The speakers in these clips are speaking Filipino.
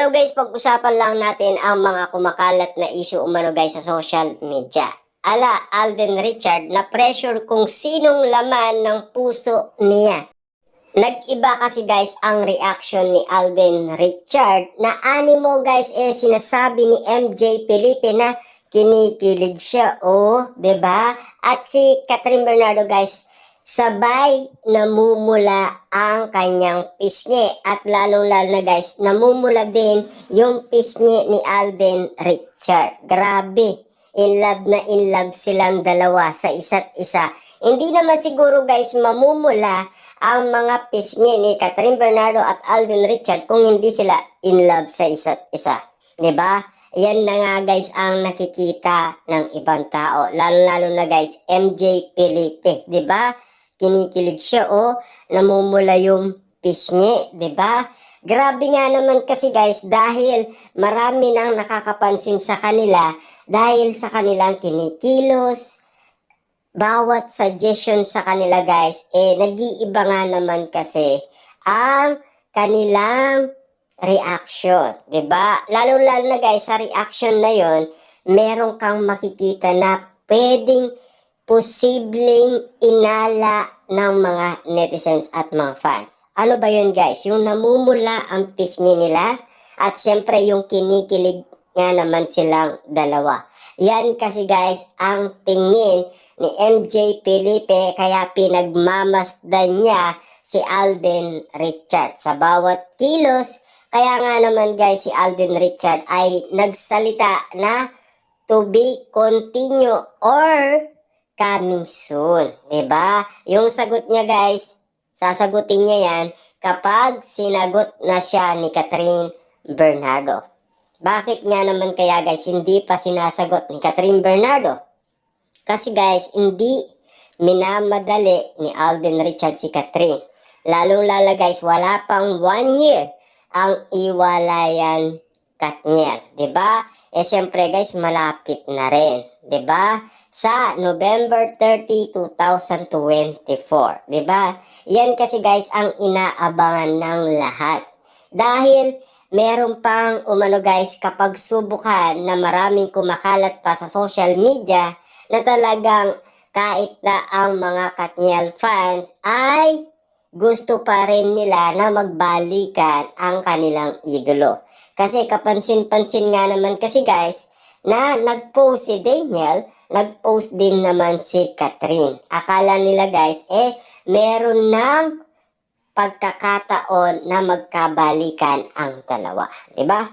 Hello guys, pag-usapan lang natin ang mga kumakalat na issue umano guys sa social media. Alden Richard na pressure kung sinong laman ng puso niya. Nag-iba kasi guys ang reaction ni Alden Richard na animo guys sinasabi ni MJ Felipe na kinikilig siya, 'di ba? At si Catherine Bernardo guys, sabay namumula ang kanyang pisngi at lalong-lalo na guys, namumula din yung pisngi ni Alden Richard. Grabe, in love silang dalawa sa isa't isa. Hindi naman siguro guys mamumula ang mga pisngi ni Catherine Bernardo at Alden Richard kung hindi sila in love sa isa't isa. 'Di ba? Yan na nga guys ang nakikita ng ibang tao. Lalo-lalo na guys, MJ Felipe, 'di ba? Kinikilig siya namumula yung pisngi, 'di ba? Grabe nga naman kasi guys dahil marami nang nakakapansin sa kanila dahil sa kanilang kinikilos, bawat suggestion sa kanila guys, nag-iiba nga naman kasi ang kanilang reaction, 'di ba? Lalo-lalo na guys sa reaction na 'yon, meron kang makikita na pwedeng posibleng inala ng mga netizens at mga fans. Ano ba 'yun guys? Yung namumula ang pisngi nila at siyempre yung kinikilig nga naman silang dalawa. Yan kasi guys ang tingin ni MJ Felipe kaya pinagmamasdan niya si Alden Richard sa bawat kilos. Kaya nga naman guys si Alden Richard ay nagsalita na to be continue or coming soon. 'Di ba? Yung sagot niya guys, sasagutin niya yan kapag sinagot na siya ni Catherine Bernardo. Bakit nga naman kaya guys hindi pa sinasagot ni Catherine Bernardo? Kasi guys, hindi minamadali ni Alden Richard si Catherine. Lalong-lalo guys, wala pang 1 year ang iwalayan Katniel, 'di ba? Siyempre guys, malapit na rin, 'di ba? Sa November 30, 2024, 'di ba? Yan kasi guys ang inaabangan ng lahat. Dahil meron pang umano guys kapag subukan na maraming kumakalat pa sa social media na talagang kahit na ang mga Katniel fans ay gusto pa rin nila na magbalikan ang kanilang idolo. Kasi kapansin-pansin nga naman kasi guys na nag-post si Daniel, nag-post din naman si Catherine. Akala nila guys meron ng pagkakataon na magkabalikan ang dalawa. 'Di ba?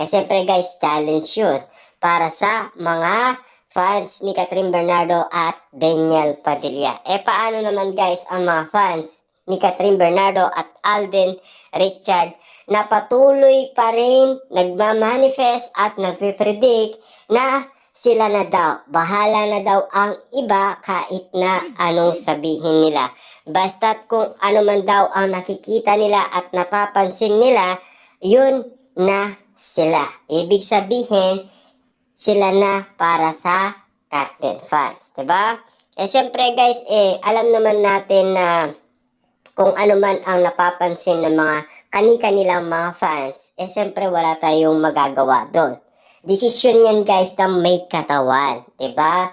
Siyempre guys, challenge yun para sa mga fans ni Catherine Bernardo at Daniel Padilla. Paano naman guys ang mga fans ni Catherine Bernardo at Alden Richard na patuloy pa rin nagmamanifest at nagpipredict na sila na daw, bahala na daw ang iba kahit na anong sabihin nila. Basta't kung ano man daw ang nakikita nila at napapansin nila, yun na sila. Ibig sabihin, sila na para sa Katniel fans, 'di ba? Siyempre guys, alam naman natin na kung ano man ang napapansin ng mga kani-kanilang mga fans, siyempre wala tayong magagawa doon. Desisyon yan guys na may katawan, 'di ba?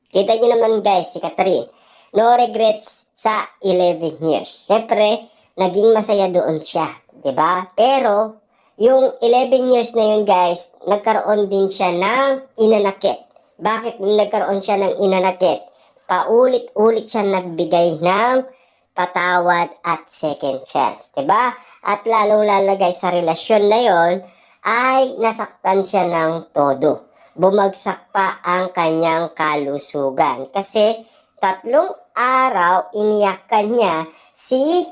Kita niyo naman guys si Catherine, no regrets sa 11 years. Siyempre, naging masaya doon siya, 'di ba? Pero yung 11 years na yun guys, nagkaroon din siya ng inanakit. Bakit nagkaroon siya ng inanakit? Paulit-ulit siya nagbigay ng patawad at second chance, 'di ba? At lalong-lalo guys sa relasyon na 'yon ay nasaktan siya ng todo. Bumagsak pa ang kanyang kalusugan kasi 3 araw iniyakan niya si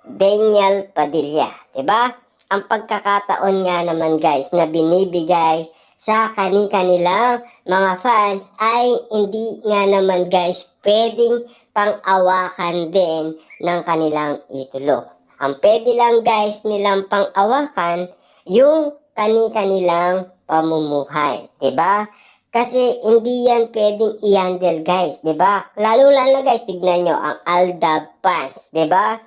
Daniel Padilla, 'di ba? Ang pagkakataon nga naman guys na binibigay sa kani-kanilang mga fans ay hindi nga naman guys pwedeng pang-awakan din ng kanilang idolo. Ang pwede lang guys nilang pang-awakan yung kani-kanilang pamumuhay, 'di ba? Kasi hindi yan pwedeng i-handle guys, 'di ba? Lalo-lalo guys, tignan nyo ang Aldab fans, 'di ba?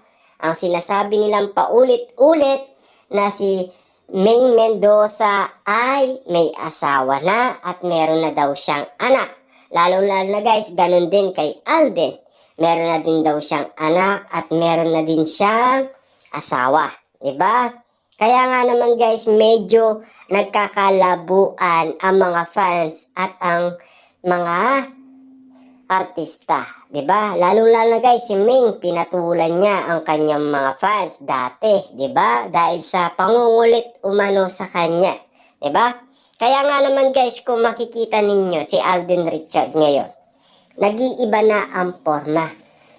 Ang sinasabi nilang paulit-ulit na si Maine Mendoza ay may asawa na at meron na daw siyang anak. Lalo-lalo na guys, ganun din kay Alden. Meron na din daw siyang anak at meron na din siyang asawa. Diba? Kaya nga naman guys, medyo nagkakalabuan ang mga fans at ang mga artista, 'di ba? Lalo-lalo na guys, si Ming pinatulan niya ang kanyang mga fans dati, 'di ba? Dahil sa pangungulit umano sa kanya, 'di ba? Kaya nga naman guys, kung makikita ninyo si Alden Richard ngayon, nag-iiba na ang forma,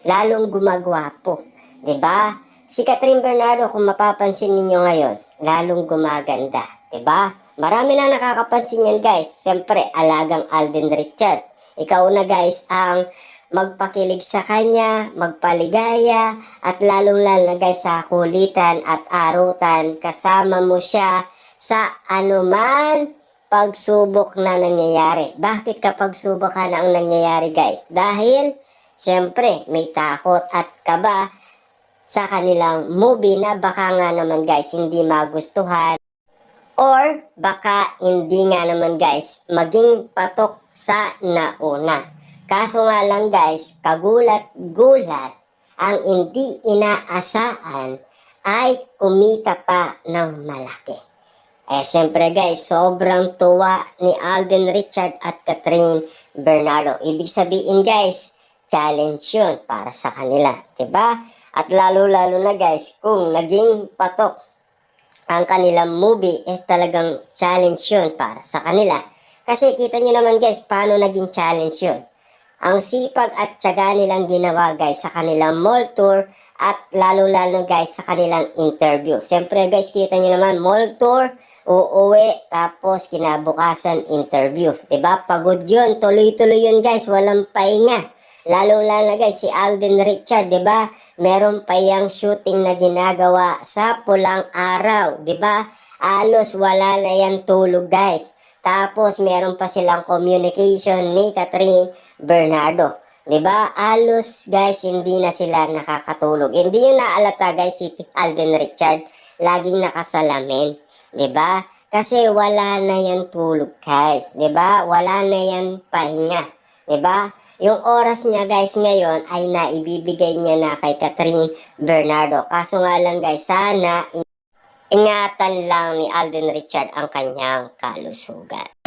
lalong gumagwapo, 'di ba? Si Catherine Bernardo, kung mapapansin ninyo ngayon, lalong gumaganda, 'di ba? Marami na nakakapansin yan guys. Siyempre, alagang Alden Richard. Ikaw na guys ang magpakilig sa kanya, magpaligaya, at lalong-lalo na guys sa kulitan at arutan. Kasama mo siya sa anuman pagsubok na nangyayari. Bakit kapag subok ka na ang nangyayari guys? Dahil, siyempre, may takot at kaba sa kanilang movie na baka nga naman guys hindi magustuhan. Or baka hindi nga naman guys maging patok sa nauna. Kaso nga lang guys, kagulat-gulat, ang hindi inaasahan ay kumita pa ng malaki. Siyempre guys, sobrang tuwa ni Alden Richard at Catherine Bernardo. Ibig sabihin guys, challenge yun para sa kanila, diba? At lalo-lalo na guys, kung naging patok ang kanilang movie is talagang challenge yun para sa kanila. Kasi kita nyo naman guys, paano naging challenge yun. Ang sipag at tiyaga nilang ginawa guys sa kanilang mall tour at lalo-lalo guys sa kanilang interview. Siyempre guys, kita nyo naman, mall tour, uuwi, tapos kinabukasan interview. Diba? Pagod yun, tuloy-tuloy yun guys, walang pahinga. Lalo-lalo guys, si Alden Richard, di ba? Meron pa yung shooting na ginagawa sa pulang araw, di ba? Alos wala na yan tulog guys. Tapos meron pa silang communication ni Catherine Bernardo. Di ba? Alos guys, hindi na sila nakakatulog. Hindi yun naalata guys si Alden Richard. Laging nakasalamin. Di ba? Kasi wala na yan tulog guys. Di ba? Wala na yan pahinga. Di ba? Yung oras niya guys ngayon ay naibibigay niya na kay Catherine Bernardo. Kaso nga lang guys, sana ingatan lang ni Alden Richard ang kanyang kalusugan.